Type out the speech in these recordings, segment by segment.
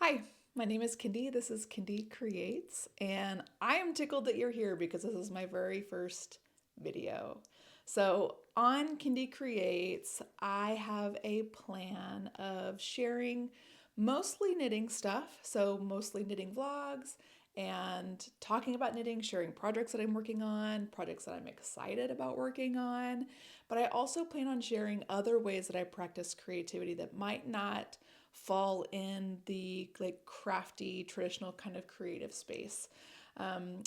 Hi, my name is Kindy. This is Kindy Creates, and I am tickled that you're here because this is my very first video. So, on Kindy Creates, I have a plan of sharing mostly knitting stuff, so mostly knitting vlogs and talking about knitting, sharing projects that I'm working on, projects that I'm excited about working on. But I also plan on sharing other ways that I practice creativity that might not fall in the like crafty traditional kind of creative space.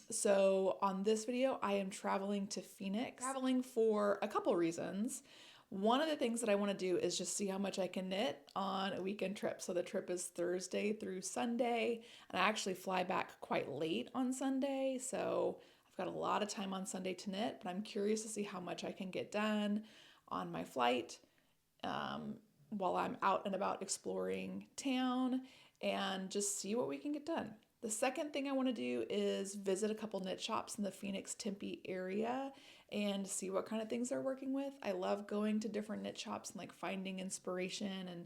So on this video, I am traveling to Phoenix, traveling for a couple reasons. One of the things that I want to do is just see how much I can knit on a weekend trip. So the trip is Thursday through Sunday, and I actually fly back quite late on Sunday. So I've got a lot of time on Sunday to knit, but I'm curious to see how much I can get done on my flight um, while I'm out and about exploring town and just see what we can get done. The second thing I want to do is visit a couple knit shops in the Phoenix Tempe area and see what kind of things they're working with. I love going to different knit shops and like finding inspiration and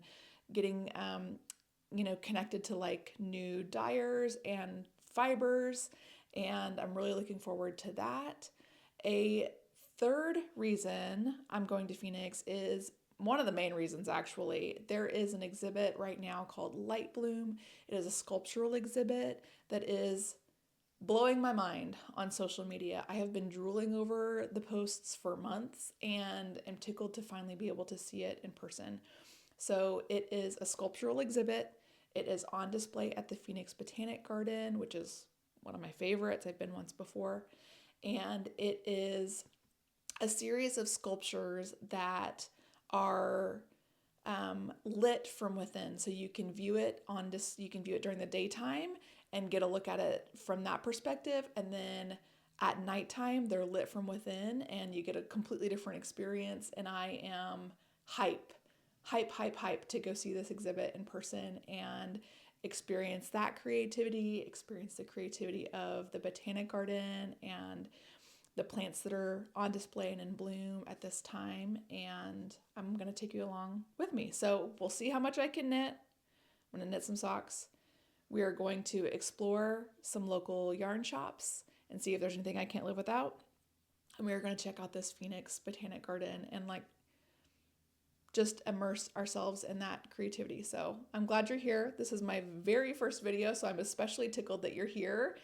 getting connected to like new dyers and fibers, and I'm really looking forward to that. A third reason I'm going to Phoenix is one of the main reasons actually. There is an exhibit right now called Light Bloom. It is a sculptural exhibit that is blowing my mind on social media. I have been drooling over the posts for months and am tickled to finally be able to see it in person. So it is a sculptural exhibit. It is on display at the Phoenix Botanic Garden, which is one of my favorites. I've been once before. And it is a series of sculptures that are lit from within, so you can view it you can view it during the daytime and get a look at it from that perspective, and then at nighttime they're lit from within and you get a completely different experience. And I am hype to go see this exhibit in person and experience that creativity, experience the creativity of the Botanic Garden and the plants that are on display and in bloom at this time. And I'm going to take you along with me. So we'll see how much I can knit. I'm going to knit some socks. We are going to explore some local yarn shops and see if there's anything I can't live without. And we are going to check out this Phoenix Botanic Garden and like just immerse ourselves in that creativity. So I'm glad you're here. This is my very first video, so I'm especially tickled that you're here.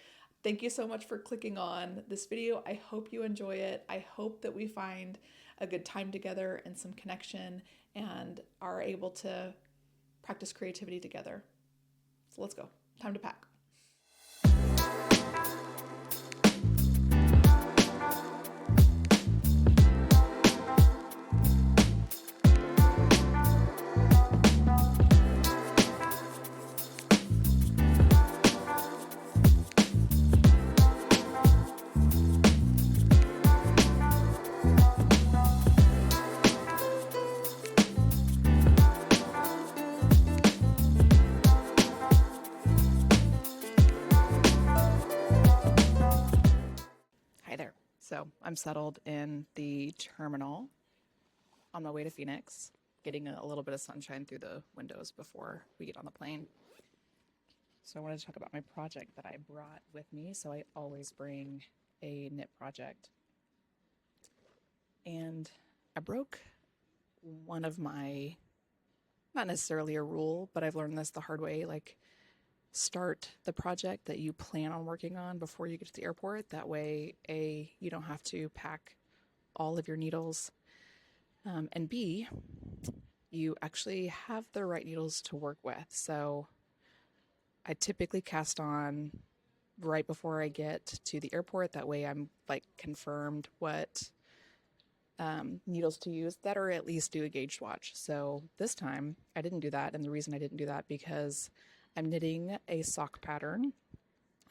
Thank you so much for clicking on this video. I hope you enjoy it. I hope that we find a good time together and some connection and are able to practice creativity together. So let's go. Time to pack. Hi there. So I'm settled in the terminal on my way to Phoenix, getting a little bit of sunshine through the windows before we get on the plane. So I wanted to talk about my project that I brought with me. So I always bring a knit project. And I broke one of my, not necessarily a rule, but I've learned this the hard way, like start the project that you plan on working on before you get to the airport. That way, A, you don't have to pack all of your needles, and B, you actually have the right needles to work with. So I typically cast on right before I get to the airport. That way I'm like confirmed what needles to use that, or at least do a gauge swatch. So this time I didn't do that. And the reason I didn't do that because I'm knitting a sock pattern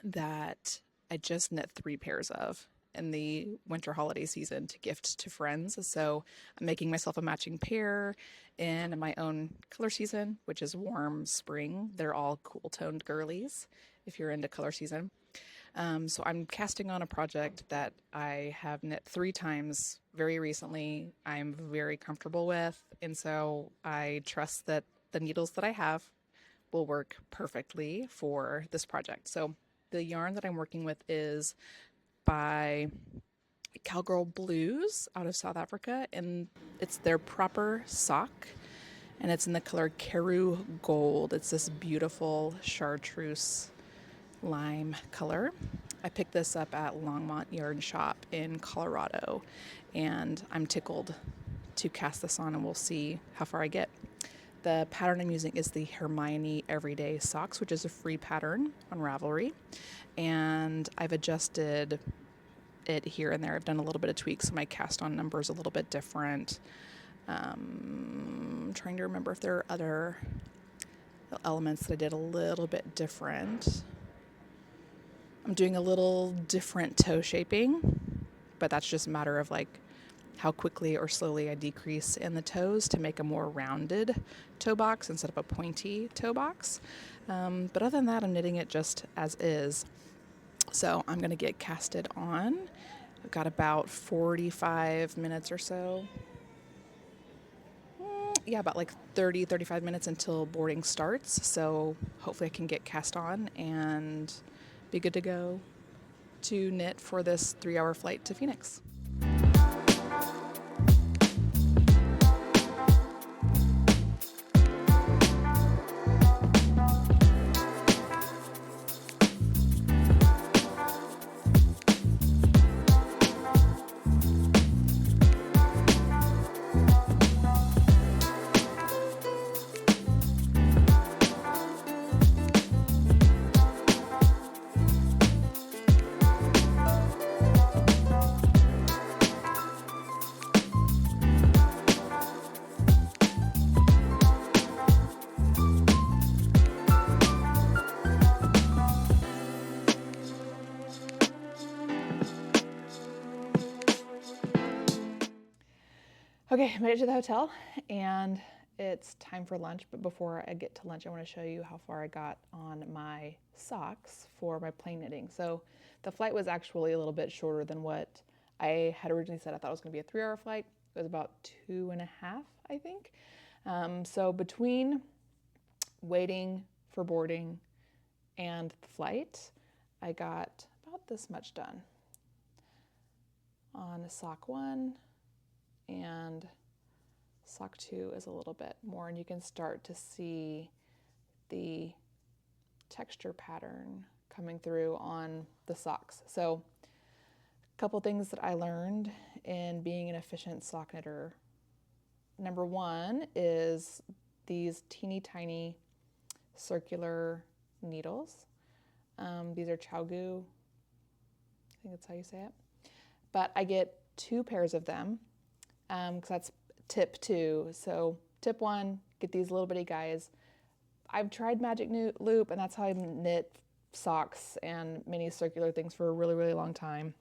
that I just knit 3 pairs of in the winter holiday season to gift to friends. So I'm making myself a matching pair in my own color season, which is warm spring. They're all cool toned girlies if you're into color season. So I'm casting on a project that I have knit 3 times very recently. I'm very comfortable with, and so I trust that the needles that I have will work perfectly for this project. So the yarn that I'm working with is by Cowgirl Blues out of South Africa, and it's their proper sock, and it's in the color Karoo Gold. It's this beautiful chartreuse lime color. I picked this up at Longmont Yarn Shop in Colorado, and I'm tickled to cast this on, and we'll see how far I get. The pattern I'm using is the Hermione Everyday Socks, which is a free pattern on Ravelry, and I've adjusted it here and there. I've done a little bit of tweaks, so my cast on number is a little bit different. I'm trying to remember if there are other elements that I did a little bit different. I'm doing a little different toe shaping, but that's just a matter of like how quickly or slowly I decrease in the toes to make a more rounded toe box instead of a pointy toe box. But other than that, I'm knitting it just as is. So I'm going to get casted on. I've got about 45 minutes or so. Yeah, about like 35 minutes until boarding starts. So hopefully I can get cast on and be good to go to knit for this 3-hour flight to Phoenix. Okay, I made it to the hotel and it's time for lunch. But before I get to lunch, I want to show you how far I got on my socks for my plain knitting. So the flight was actually a little bit shorter than what I had originally said. I thought it was going to be a 3-hour flight. It was about 2.5, I think. So between waiting for boarding and the flight, I got about this much done on sock 1. And sock 2 is a little bit more, and you can start to see the texture pattern coming through on the socks. So a couple things that I learned in being an efficient sock knitter. Number 1 is these teeny tiny circular needles. These are Chiagoo, I think that's how you say it. But I get 2 pairs of them. Because that's tip 2. So tip 1, get these little bitty guys. I've tried magic loop, and that's how I knit socks and mini circular things for a really, really long time.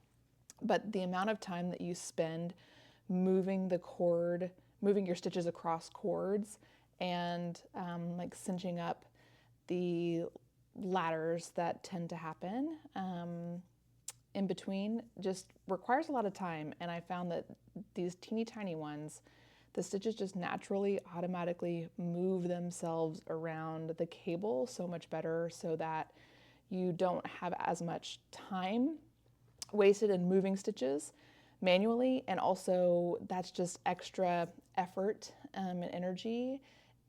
But the amount of time that you spend moving the cord, moving your stitches across cords, and like cinching up the ladders that tend to happen in between just requires a lot of time. And I found that these teeny tiny ones, the stitches just naturally automatically move themselves around the cable so much better, so that you don't have as much time wasted in moving stitches manually. And also that's just extra effort and energy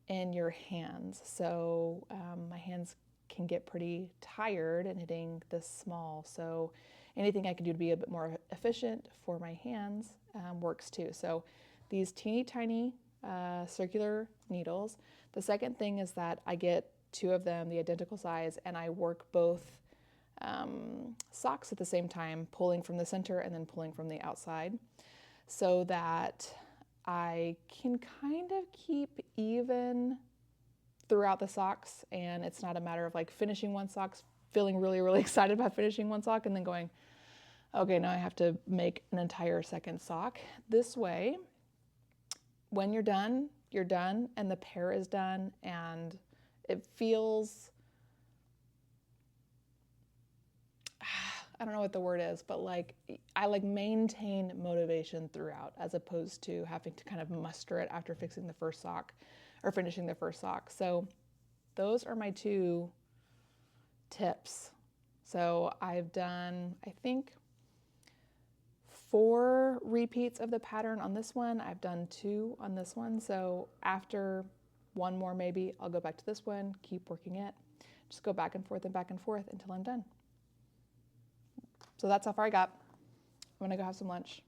in your hands. So my hands can get pretty tired in knitting this small. So anything I can do to be a bit more efficient for my hands works too. So these teeny tiny circular needles. The second thing is that I get 2 of them, the identical size, and I work both socks at the same time, pulling from the center and then pulling from the outside, so that I can kind of keep even throughout the socks, and it's not a matter of like finishing one sock, feeling really, really excited about finishing one sock, and then going, okay, now I have to make an entire second sock. This way, when you're done, and the pair is done, and it feels, I don't know what the word is, but like I like maintain motivation throughout, as opposed to having to kind of muster it after fixing the first sock or finishing the first sock. So those are my 2 tips. So I've done, I think, 4 repeats of the pattern on this one. I've done 2 on this one. So after 1 more maybe, I'll go back to this one, keep working it. Just go back and forth until I'm done. So that's how far I got. I'm gonna go have some lunch.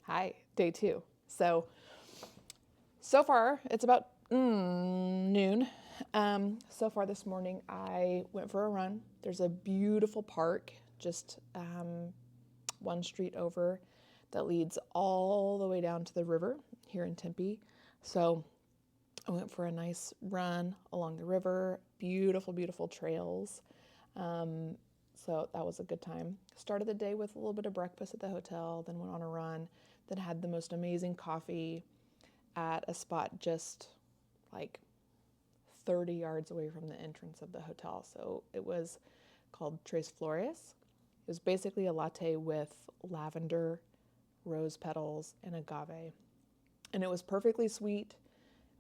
Hi, day 2. So far it's about noon. So far this morning I went for a run. There's a beautiful park just 1 street over that leads all the way down to the river here in Tempe. So I went for a nice run along the river, beautiful, beautiful trails. So that was a good time. Started the day with a little bit of breakfast at the hotel, then went on a run, then had the most amazing coffee at a spot just like 30 yards away from the entrance of the hotel. So it was called Tres Flores. It was basically a latte with lavender, rose petals, and agave. And it was perfectly sweet.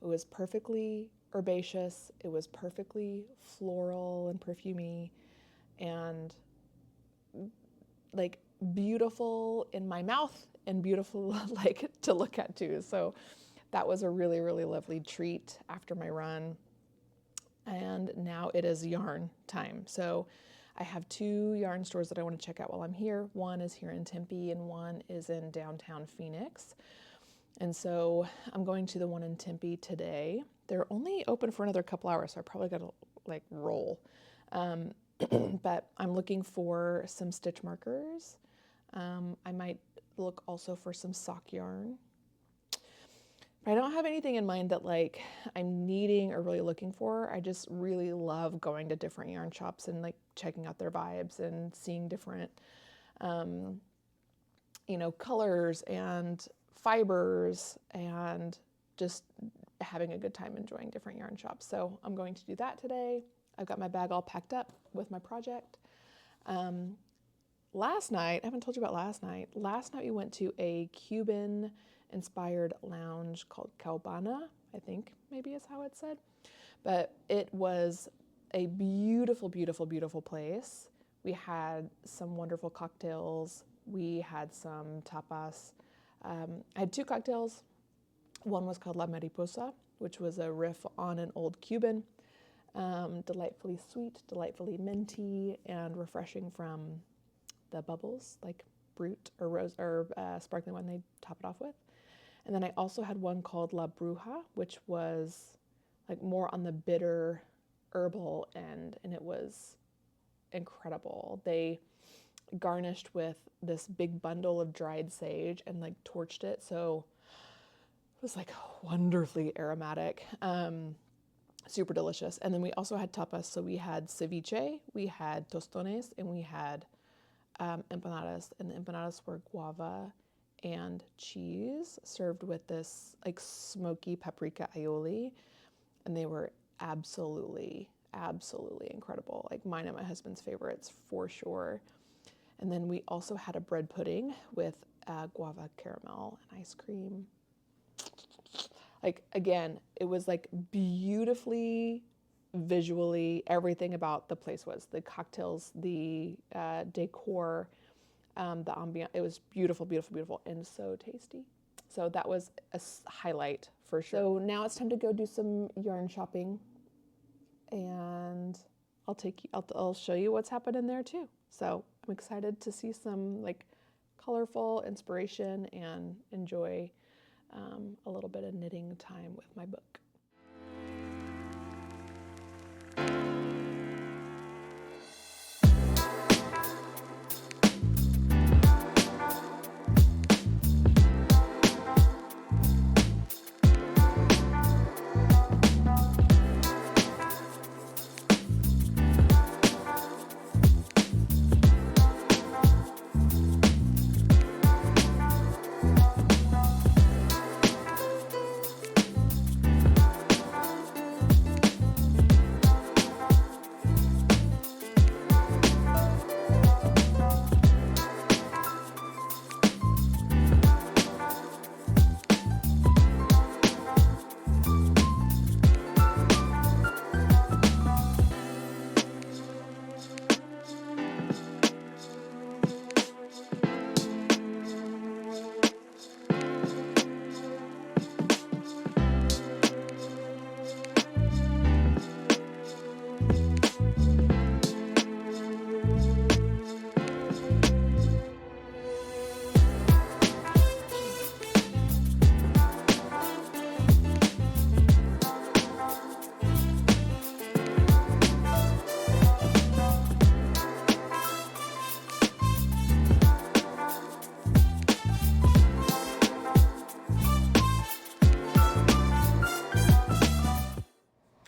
It was perfectly herbaceous. It was perfectly floral and perfumey, and like beautiful in my mouth and beautiful like to look at too. So that was a really, really lovely treat after my run. And now it is yarn time. So I have 2 yarn stores that I want to check out while I'm here. One is here in Tempe and one is in downtown Phoenix. And so I'm going to the one in Tempe today. They're only open for another couple hours, so I probably got to like roll. But I'm looking for some stitch markers. I might look also for some sock yarn. But I don't have anything in mind that like I'm needing or really looking for. I just really love going to different yarn shops and like checking out their vibes and seeing different, colors and fibers and just having a good time enjoying different yarn shops. So I'm going to do that today. I've got my bag all packed up with my project. Last night, I haven't told you about last night. Last night we went to a Cuban inspired lounge called Cabana, I think maybe is how it's said. But it was a beautiful, beautiful, beautiful place. We had some wonderful cocktails. We had some tapas. I had 2 cocktails. One was called La Mariposa, which was a riff on an old Cuban. Delightfully sweet, delightfully minty, and refreshing from the bubbles, like Brut or rose or sparkling wine they top it off with. And then I also had one called La Bruja, which was like more on the bitter herbal end, and it was incredible. They garnished with this big bundle of dried sage and like torched it, so it was like wonderfully aromatic. Super delicious. And then we also had tapas. So we had ceviche, we had tostones, and we had empanadas. And the empanadas were guava and cheese served with this like smoky paprika aioli. And they were absolutely, absolutely incredible. Like mine and my husband's favorites for sure. And then we also had a bread pudding with guava caramel and ice cream. Like, again, it was like beautifully, visually, everything about the place was. The cocktails, the decor, the ambient. It was beautiful, beautiful, beautiful, and so tasty. So that was a highlight for sure. So now it's time to go do some yarn shopping, and I'll show you what's happening there too. So I'm excited to see some like colorful inspiration and enjoy a little bit of knitting time with my book.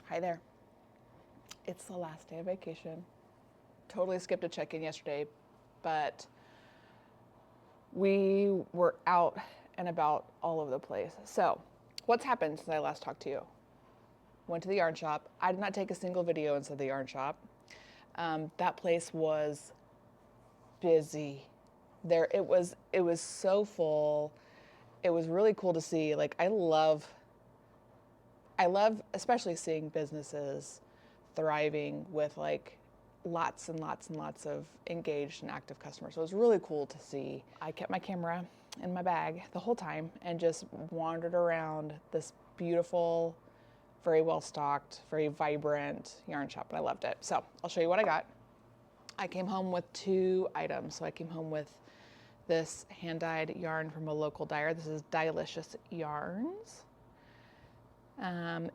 Hi there. It's the last day of vacation. Totally skipped a check-in yesterday, but we were out and about all over the place. So, what's happened since I last talked to you? Went to the yarn shop. I did not take a single video inside the yarn shop. That place was busy. It was so full. It was really cool to see. Like, I love especially seeing businesses thriving with like lots and lots and lots of engaged and active customers. So it was really cool to see. I kept my camera in my bag the whole time and just wandered around this beautiful, very well stocked, very vibrant yarn shop, and I loved it. So I'll show you what I got. I came home with 2 items. So I came home with this hand-dyed yarn from a local dyer. This is Dylicious Yarns.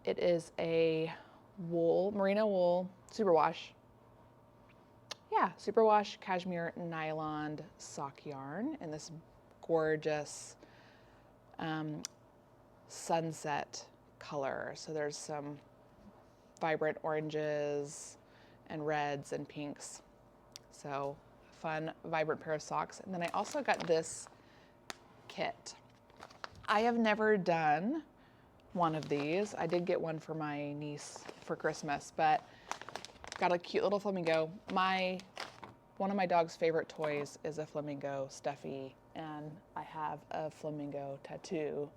It is a merino wool superwash. Yeah, superwash cashmere nylon sock yarn in this gorgeous sunset color. So there's some vibrant oranges and reds and pinks. So fun, vibrant pair of socks. And then I also got this kit. I have never done one of these. I did get one for my niece for Christmas, but got a cute little flamingo. One of my dog's favorite toys is a flamingo stuffy, and I have a flamingo tattoo,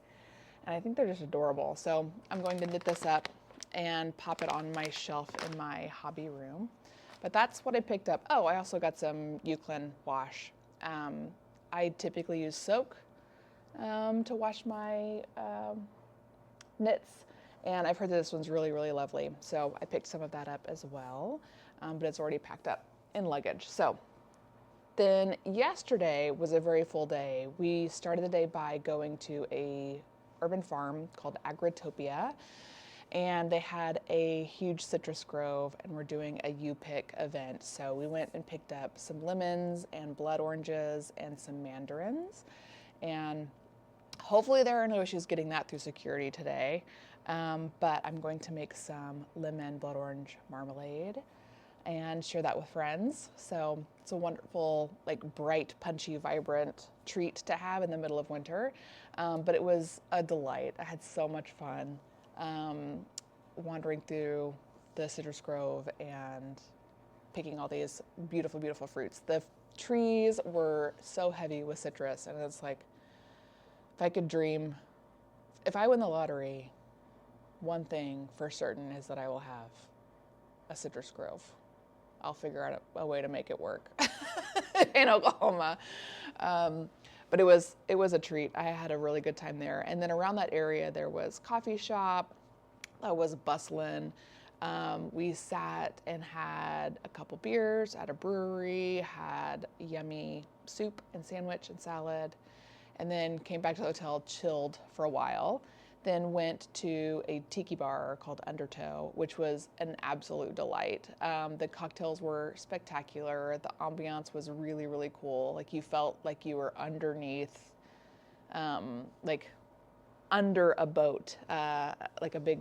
and I think they're just adorable. So I'm going to knit this up and pop it on my shelf in my hobby room. But that's what I picked up. Oh, I also got some Euclid wash. I typically use soak to wash my knits, and I've heard that this one's really, really lovely. So I picked some of that up as well, but it's already packed up in luggage. So then yesterday was a very full day. We started the day by going to a urban farm called Agritopia, and they had a huge citrus grove, and we're doing a U-Pick event. So we went and picked up some lemons and blood oranges and some mandarins, and hopefully there are no issues getting that through security today, but I'm going to make some lemon blood orange marmalade and share that with friends. So it's a wonderful, like bright, punchy, vibrant treat to have in the middle of winter, but it was a delight. I had so much fun wandering through the citrus grove and picking all these beautiful, beautiful fruits. The trees were so heavy with citrus, and it's like, if I could dream, if I win the lottery, one thing for certain is that I will have a citrus grove. I'll figure out a way to make it work in Oklahoma. But it was a treat. I had a really good time there. And then around that area, there was coffee shop. I was bustling. We sat and had a couple beers at a brewery, had yummy soup and sandwich and salad. and then came back to the hotel, chilled for a while. Then went to a tiki bar called Undertow, which was an absolute delight. The cocktails were spectacular. The ambiance was really, really cool. Like you felt like you were underneath, like under a boat, like a big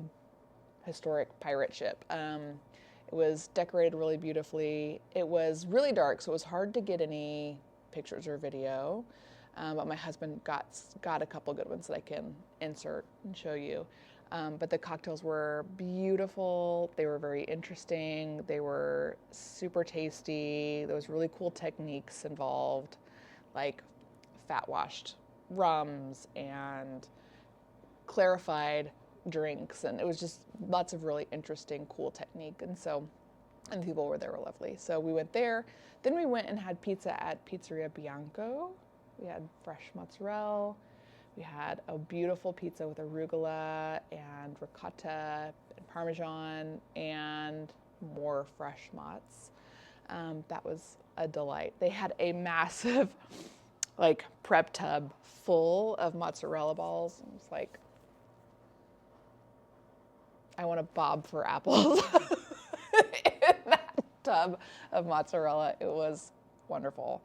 historic pirate ship. It was decorated really beautifully. It was really dark, so it was hard to get any pictures or video. But my husband got a couple good ones that I can insert and show you. But the cocktails were beautiful. They were very interesting. They were super tasty. There was really cool techniques involved, like fat washed rums and clarified drinks. And it was just lots of really interesting, cool technique. And the people were there were lovely. So we went there. Then we went and had pizza at Pizzeria Bianco. We had fresh mozzarella. We had a beautiful pizza with arugula and ricotta and parmesan and more fresh mozz. That was a delight. They had a massive like prep tub full of mozzarella balls. It was like, I want to bob for apples in that tub of mozzarella. It was wonderful.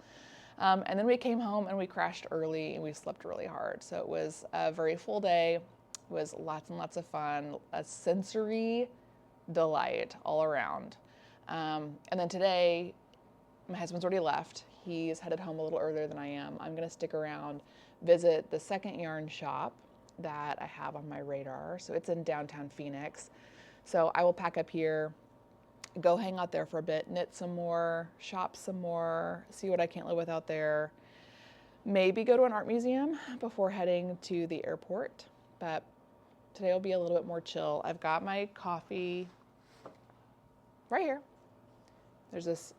And then we came home and we crashed early and we slept really hard. So it was a very full day. It was lots and lots of fun, a sensory delight all around. And then today, my husband's already left. He's headed home a little earlier than I am. I'm going to stick around, visit the second yarn shop that I have on my radar. So it's in downtown Phoenix. So I will pack up here, go hang out there for a bit, knit some more, shop some more, see what I can't live with out there. Maybe go to an art museum before heading to the airport. But today will be a little bit more chill. I've got my coffee right here. There's this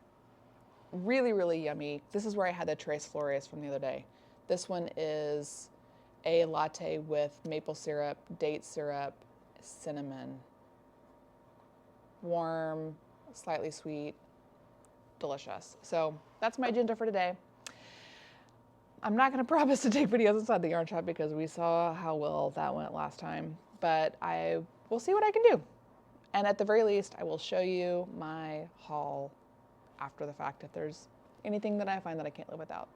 really, really yummy. This is where I had the Tres Flores from the other day. This one is a latte with maple syrup, date syrup, cinnamon. Warm, slightly sweet, delicious. So that's my agenda for today. I'm not going to promise to take videos inside the yarn shop because we saw how well that went last time, but I will see what I can do. And at the very least, I will show you my haul after the fact if there's anything that I find that I can't live without.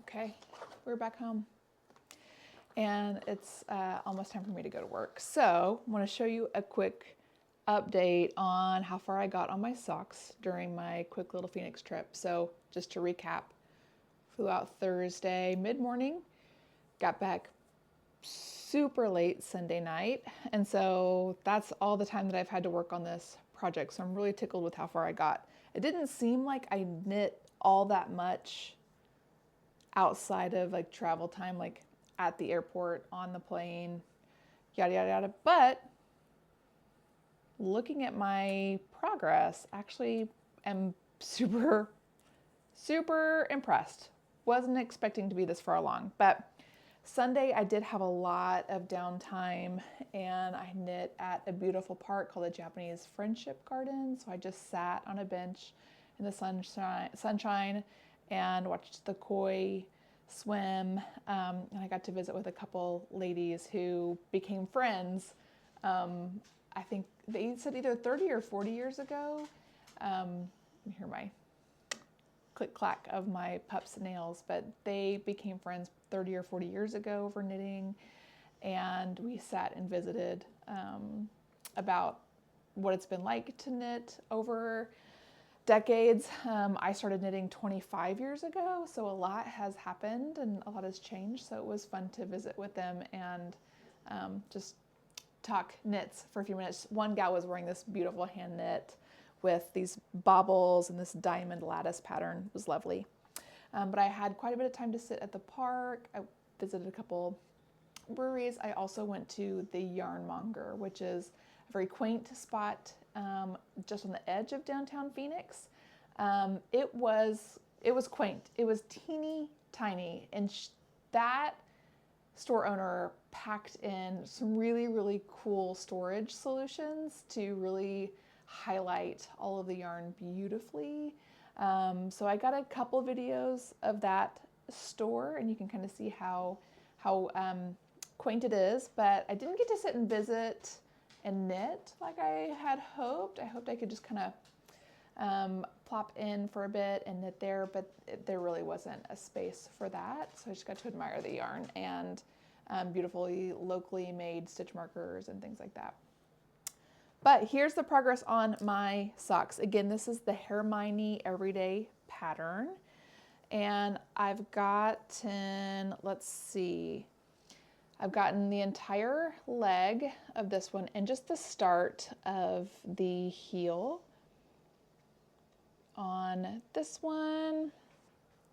Okay, we're back home. And it's almost time for me to go to work. So I want to show you a quick update on how far I got on my socks during my quick little Phoenix trip. So just to recap, flew out Thursday mid-morning, got back super late Sunday night. And so that's all the time that I've had to work on this project. So I'm really tickled with how far I got. It didn't seem like I knit all that much outside of like travel time, like at the airport, on the plane, yada, yada, yada. But looking at my progress, actually am super, super impressed. Wasn't expecting to be this far along, but Sunday I did have a lot of downtime and I knit at a beautiful park called the Japanese Friendship Garden. So I just sat on a bench in the sunshine and watched the koi swim, and I got to visit with a couple ladies who became friends. I think they said either 30 or 40 years ago. You hear my click clack of my pup's nails, but they became friends 30 or 40 years ago over knitting, and we sat and visited about what it's been like to knit over decades. I started knitting 25 years ago, so a lot has happened and a lot has changed. So it was fun to visit with them and just talk knits for a few minutes. One gal was wearing this beautiful hand knit with these baubles and this diamond lattice pattern. It was lovely. But I had quite a bit of time to sit at the park. I visited a couple breweries. I also went to the Yarnmonger, which is a very quaint spot just on the edge of downtown Phoenix. It was quaint. It was teeny tiny, and that store owner packed in some really, really cool storage solutions to really highlight all of the yarn beautifully. So I got a couple videos of that store, and you can kind of see how quaint it is, but I didn't get to sit and visit and knit like I had hoped. I hoped I could just kind of plop in for a bit and knit there, but there really wasn't a space for that. So I just got to admire the yarn and beautifully locally made stitch markers and things like that. But here's the progress on my socks. Again, this is the Hermione Everyday pattern. And I've gotten, let's see, I've gotten the entire leg of this one and just the start of the heel on this one.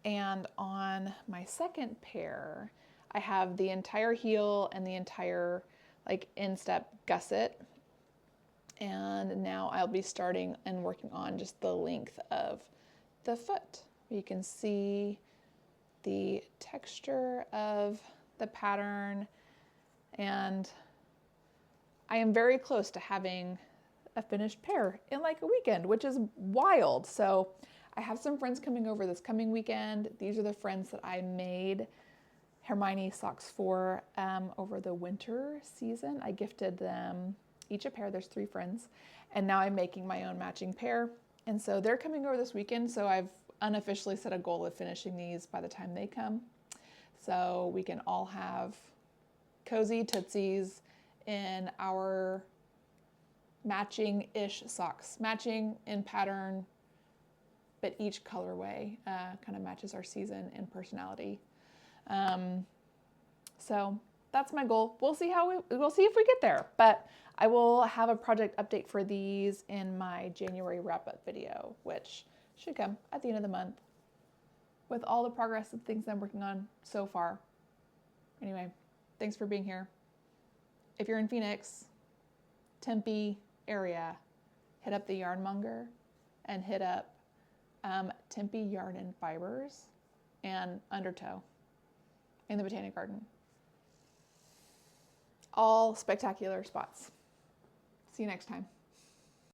And on my second pair, I have the entire heel and the entire like instep gusset. And now I'll be starting and working on just the length of the foot. You can see the texture of the pattern, and I am very close to having a finished pair in like a weekend, which is wild. So I have some friends coming over this coming weekend. These are the friends that I made Hermione socks for over the winter season. I gifted them each a pair. There's 3 friends, and now I'm making my own matching pair. And so they're coming over this weekend, so I've unofficially set a goal of finishing these by the time they come, so we can all have cozy tootsies in our matching-ish socks, matching in pattern, but each colorway kind of matches our season and personality. So that's my goal. We'll see we'll see if we get there, but I will have a project update for these in my January wrap-up video, which should come at the end of the month with all the progress of things I'm working on so far. Anyway, thanks for being here. If you're in Phoenix, Tempe area, hit up the Yarnmonger and hit up Tempe Yarn and Fibers and Undertow in the Botanic Garden. All spectacular spots. See you next time.